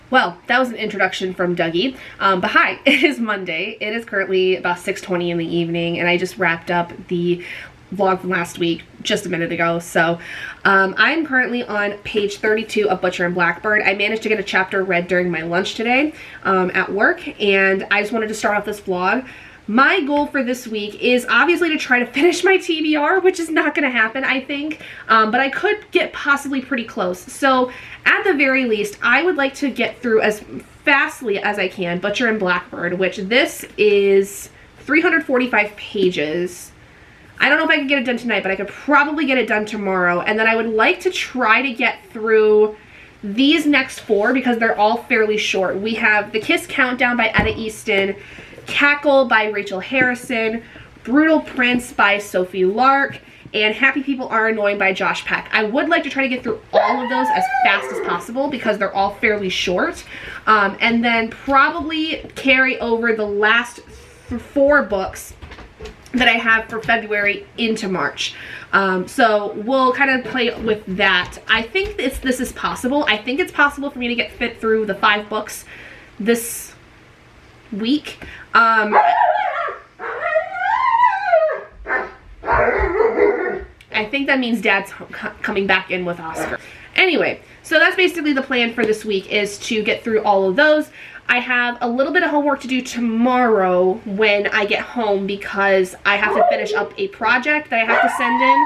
Well, that was an introduction from Dougie. But hi, it is Monday. It is currently about 6:20 in the evening, and I just wrapped up the vlog from last week just a minute ago. So I'm currently on page 32 of Butcher and Blackbird. I managed to get a chapter read during my lunch today at work, and I just wanted to start off this vlog. My goal for this week is obviously to try to finish my TBR, which is not going to happen, I think, but I could get possibly pretty close. So at the very least, I would like to get through as fastly as I can Butcher and Blackbird, which this is 345 pages. I don't know if I can get it done tonight, but I could probably get it done tomorrow. And then I would like to try to get through these next four because they're all fairly short. We have The Kiss Countdown by Etta Easton, Cackle by Rachel Harrison, Brutal Prince by Sophie Lark, and Happy People Are Annoying by Josh Peck. I would like to try to get through all of those as fast as possible because they're all fairly short. And then probably carry over the last four books that I have for February into March. So we'll kind of play with that. I think this is possible. I think it's possible for me to get fit through the 5 books this week. I think that means Dad's coming back in with Oscar. Anyway, so that's basically the plan for this week, is to get through all of those. I have a little bit of homework to do tomorrow when I get home because I have to finish up a project that I have to send in.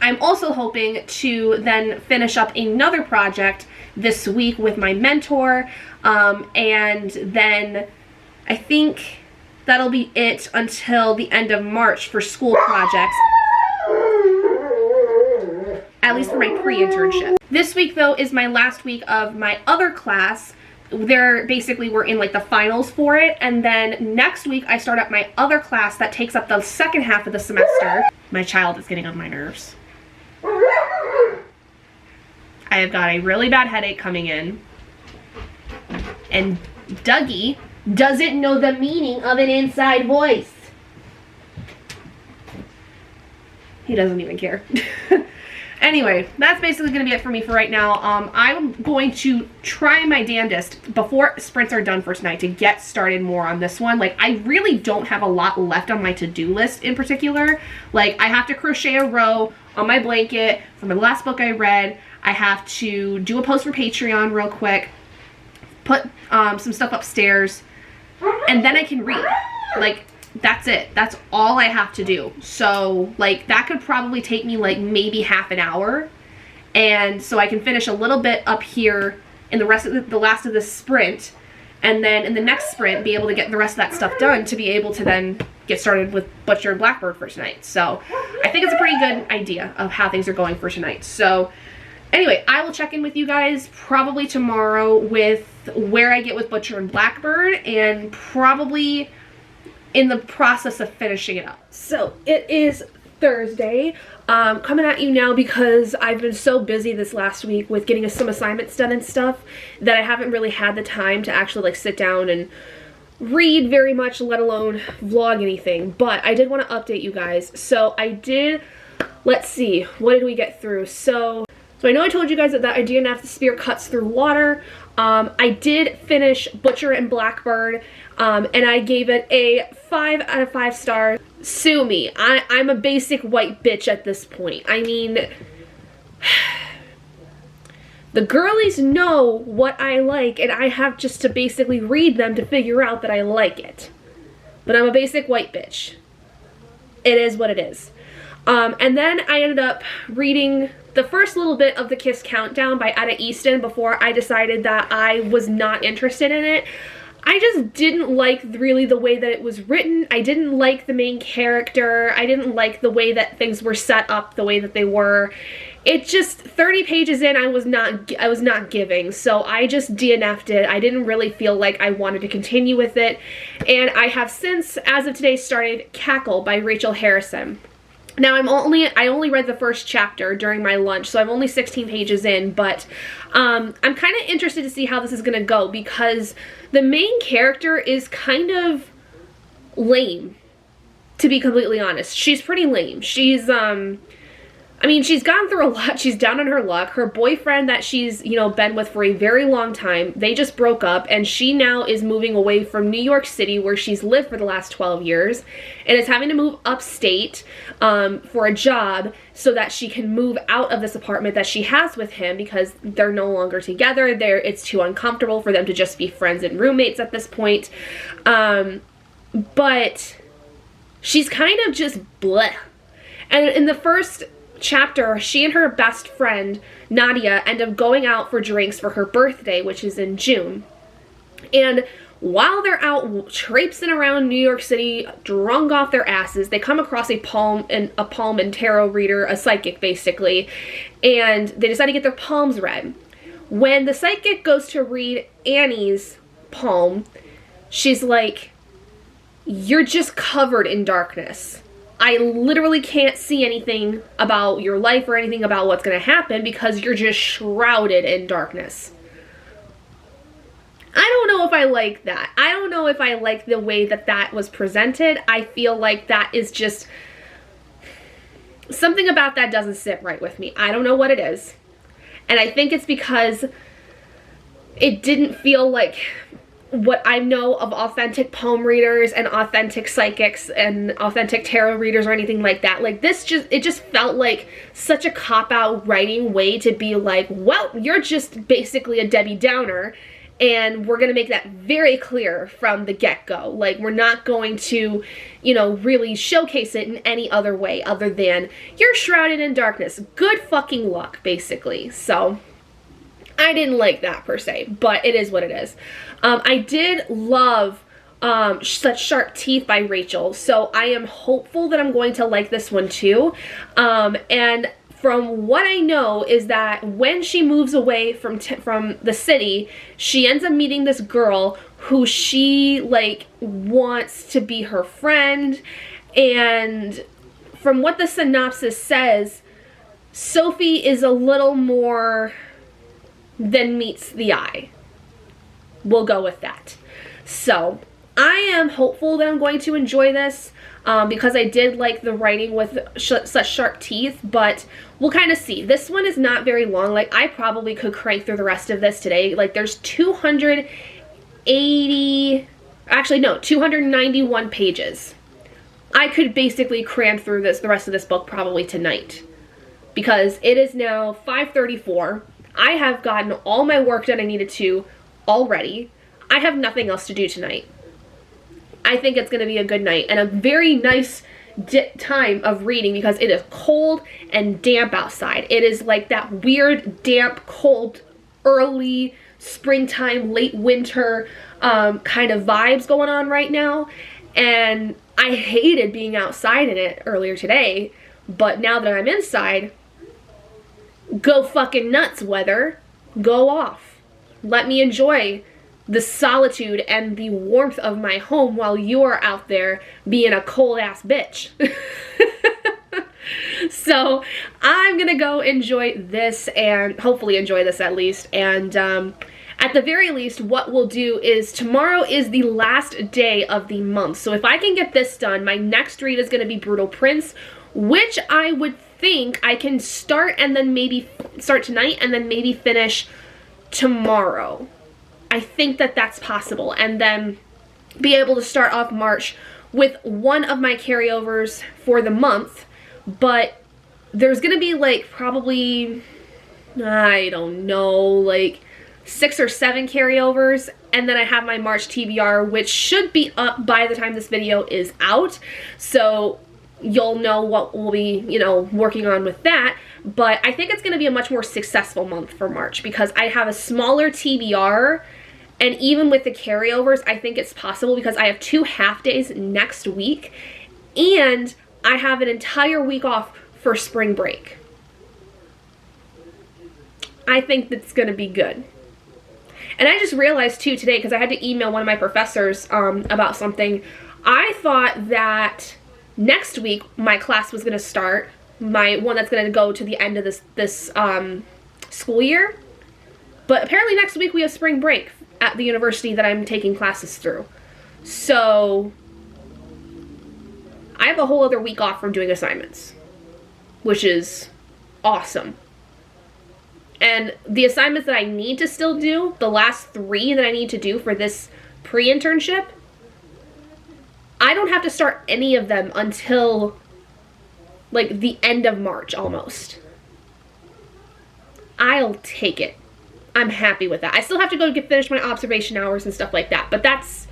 I'm also hoping to then finish up another project this week with my mentor, and then I think that'll be it until the end of March for school projects, at least for my pre-internship. This week, though, is my last week of my other class. We're in like the finals for it, and then next week I start up my other class that takes up the second half of the semester. My child is getting on my nerves. I have got a really bad headache coming in, and Dougie doesn't know the meaning of an inside voice. He doesn't even care. Anyway, that's basically going to be it for me for right now. I'm going to try my damnedest before sprints are done for tonight to get started more on this one. Like, I really don't have a lot left on my to-do list in particular. Like, I have to crochet a row on my blanket from the last book I read. I have to do a post for Patreon real quick, put some stuff upstairs, and then I can read. Like, that's it. That's all I have to do. So, like, that could probably take me, like, maybe half an hour. And so I can finish a little bit up here in the rest of the last of this sprint. And then in the next sprint, be able to get the rest of that stuff done to be able to then get started with Butcher and Blackbird for tonight. So, I think it's a pretty good idea of how things are going for tonight. So, anyway, I will check in with you guys probably tomorrow with where I get with Butcher and Blackbird, and probably in the process of finishing it up. So it is Thursday. Coming at you now because I've been so busy this last week with getting some assignments done and stuff that I haven't really had the time to actually like sit down and read very much, let alone vlog anything. But I did want to update you guys. So I did, let's see, what did we get through? So I know I told you guys that I DNF the Spear Cuts Through Water. I did finish Butcher and Blackbird, and I gave it a 5 out of 5 stars. Sue me. I'm a basic white bitch at this point. I mean, the girlies know what I like, and I have just to basically read them to figure out that I like it. But I'm a basic white bitch. It is what it is. And then I ended up reading the first little bit of The Kiss Countdown by Etta Easton before I decided that I was not interested in it. I just didn't like really the way that it was written. I didn't like the main character. I didn't like the way that things were set up the way that they were. It just, 30 pages in, I was not giving, so I just DNF'd it. I didn't really feel like I wanted to continue with it. And I have since, as of today, started Cackle by Rachel Harrison. Now, I only read the first chapter during my lunch, so I'm only 16 pages in, but I'm kind of interested to see how this is going to go because the main character is kind of lame, to be completely honest. She's pretty lame. She's, I mean, she's gone through a lot. She's down on her luck. Her boyfriend that she's, you know, been with for a very long time, they just broke up, and she now is moving away from New York City, where she's lived for the last 12 years, and is having to move upstate for a job so that she can move out of this apartment that she has with him, because they're no longer together. It's too uncomfortable for them to just be friends and roommates at this point. But she's kind of just bleh. And in the first chapter, she and her best friend Nadia end up going out for drinks for her birthday, which is in June. And while they're out traipsing around New York City, drunk off their asses, they come across a palm and tarot reader, a psychic basically, and they decide to get their palms read. When the psychic goes to read Annie's palm, she's like, "You're just covered in darkness. I literally can't see anything about your life or anything about what's going to happen because you're just shrouded in darkness." I don't know if I like that. I don't know if I like the way that that was presented. I feel like that is just... something about that doesn't sit right with me. I don't know what it is. And I think it's because it didn't feel like what I know of authentic palm readers and authentic psychics and authentic tarot readers or anything like that. Like this it just felt like such a cop-out writing way to be like, well, you're just basically a Debbie Downer, and we're gonna make that very clear from the get-go. Like, we're not going to, you know, really showcase it in any other way other than you're shrouded in darkness. Good fucking luck, basically. So I didn't like that per se, but it is what it is. I did love Such Sharp Teeth by Rachel, so I am hopeful that I'm going to like this one too. And from what I know is that when she moves away from the city, she ends up meeting this girl who she like wants to be her friend. And from what the synopsis says, Sophie is a little more than meets the eye. We'll go with that. So I am hopeful that I'm going to enjoy this because I did like the writing with Such Sharp Teeth, but we'll kind of see. This one is not very long. Like, I probably could crank through the rest of this today. Like, there's 291 pages. I could basically cram through the rest of this book probably tonight, because it is now 5:34. I have gotten all my work done I needed to already. I have nothing else to do tonight. I think it's going to be a good night and a very nice time of reading because it is cold and damp outside. It is like that weird, damp, cold, early springtime, late winter kind of vibes going on right now. And I hated being outside in it earlier today, but now that I'm inside, go fucking nuts, weather. Go off. Let me enjoy the solitude and the warmth of my home while you're out there being a cold ass bitch. So I'm gonna go enjoy this, and hopefully enjoy this at least. And at the very least, what we'll do is tomorrow is the last day of the month. So if I can get this done, my next read is gonna be Brutal Prince, which I would think I can start and then maybe start tonight and then maybe finish tomorrow. I think that that's possible, and then be able to start off March with one of my carryovers for the month. But there's gonna be like probably, I don't know, like 6 or 7 carryovers, and then I have my March TBR, which should be up by the time this video is out, so you'll know what we'll be, you know, working on with that. But I think it's going to be a much more successful month for March because I have a smaller TBR, and even with the carryovers, I think it's possible because I have 2 half days next week, and I have an entire week off for spring break. I think that's going to be good. And I just realized too today, because I had to email one of my professors about something, I thought that next week my class was going to start, my one that's going to go to the end of this school year. But apparently next week we have spring break at the university that I'm taking classes through. So I have a whole other week off from doing assignments, which is awesome. And the assignments that I need to still do, the last 3 that I need to do for this pre-internship, I don't have to start any of them until like the end of March almost. I'll take it. I'm happy with that. I still have to go finish my observation hours and stuff like that, but that's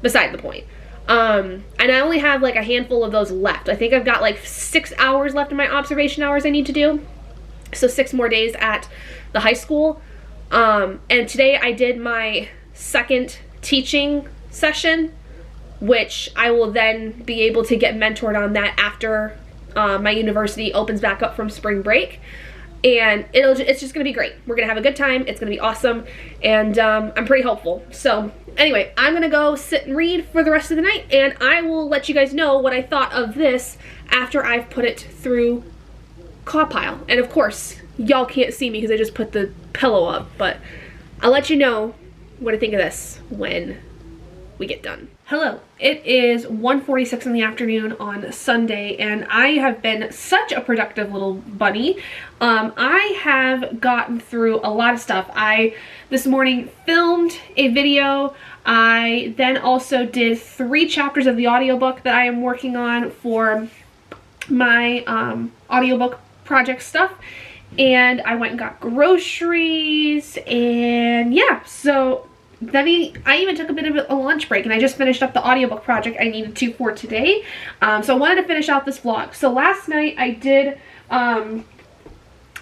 beside the point. And I only have like a handful of those left. I think I've got like 6 hours left in my observation hours I need to do. So 6 more days at the high school. And today I did my second teaching session, which I will then be able to get mentored on that after my university opens back up from spring break. And it's just gonna be great. We're gonna have a good time. It's gonna be awesome. And I'm pretty hopeful. So anyway, I'm gonna go sit and read for the rest of the night, and I will let you guys know what I thought of this after I've put it through claw pile. And of course, y'all can't see me because I just put the pillow up, but I'll let you know what I think of this when we get done. Hello, it is 1:46 in the afternoon on Sunday, and I have been such a productive little bunny. I have gotten through a lot of stuff. I this morning filmed a video. I then also did 3 chapters of the audiobook that I am working on for my audiobook project stuff. And I went and got groceries, and yeah, so then I even took a bit of a lunch break, and I just finished up the audiobook project I needed to for today. So I wanted to finish out this vlog. So last night I did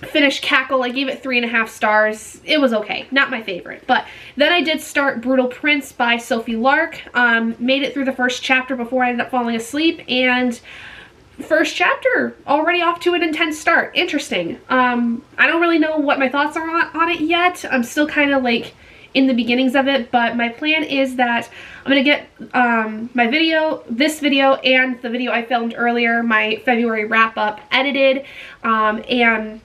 finish Cackle. I gave it 3.5 stars. It was okay, not my favorite. But then I did start Brutal Prince by Sophie Lark. Made it through the first chapter before I ended up falling asleep, and first chapter already off to an intense start. Interesting. I don't really know what my thoughts are on it yet. I'm still kind of like in the beginnings of it, but my plan is that I'm gonna get my video, this video, and the video I filmed earlier, my February wrap up, edited, and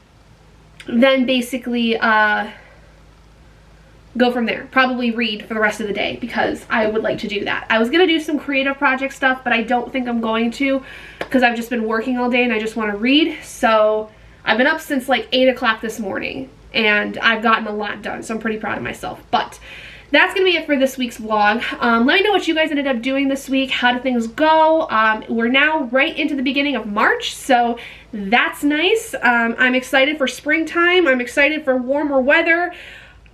then basically go from there. Probably read for the rest of the day because I would like to do that. I was gonna do some creative project stuff, but I don't think I'm going to because I've just been working all day and I just want to read. So I've been up since like 8 o'clock this morning, and I've gotten a lot done, so I'm pretty proud of myself. But that's gonna be it for this week's vlog. Let me know what you guys ended up doing this week. How did things go? We're now right into the beginning of March, so that's nice. I'm excited for springtime. I'm excited for warmer weather.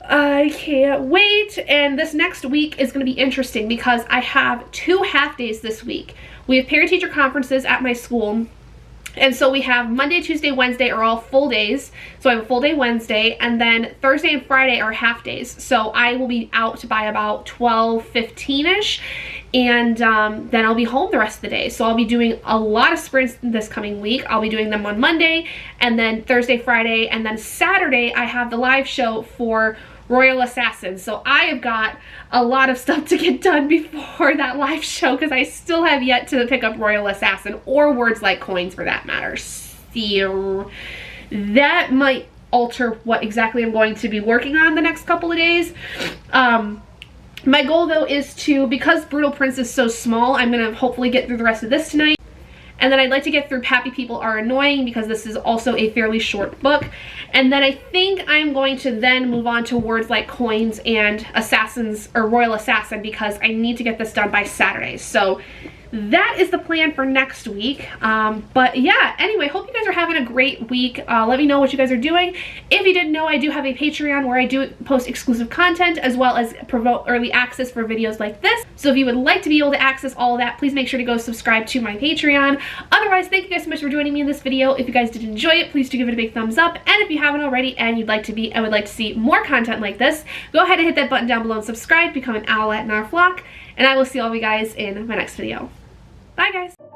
I can't wait. And this next week is going to be interesting because I have 2 half days this week. We have parent-teacher conferences at my school. And so we have Monday, Tuesday, Wednesday are all full days. So I have a full day Wednesday, and then Thursday and Friday are half days. So I will be out by about 12:15-ish, and then I'll be home the rest of the day. So I'll be doing a lot of sprints this coming week. I'll be doing them on Monday, and then Thursday, Friday, and then Saturday I have the live show for Royal Assassin. So I have got a lot of stuff to get done before that live show because I still have yet to pick up Royal Assassin or Words Like Coins for that matter. So that might alter what exactly I'm going to be working on the next couple of days. My goal though is to, because Brutal Prince is so small, I'm going to hopefully get through the rest of this tonight. And then I'd like to get through Happy People Are Annoying because this is also a fairly short book. And then I think I'm going to then move on to Words Like Coins and Assassins, or Royal Assassin, because I need to get this done by Saturday. So that is the plan for next week. But yeah, anyway, hope you guys are having a great week. Let me know what you guys are doing. If you didn't know, I do have a Patreon where I do post exclusive content as well as promote early access for videos like this. So if you would like to be able to access all of that, please make sure to go subscribe to my Patreon. Otherwise, thank you guys so much for joining me in this video. If you guys did enjoy it, please do give it a big thumbs up. And if you haven't already and you'd like to I would like to see more content like this, go ahead and hit that button down below and subscribe, become an owlet in our flock, and I will see all of you guys in my next video. Bye guys!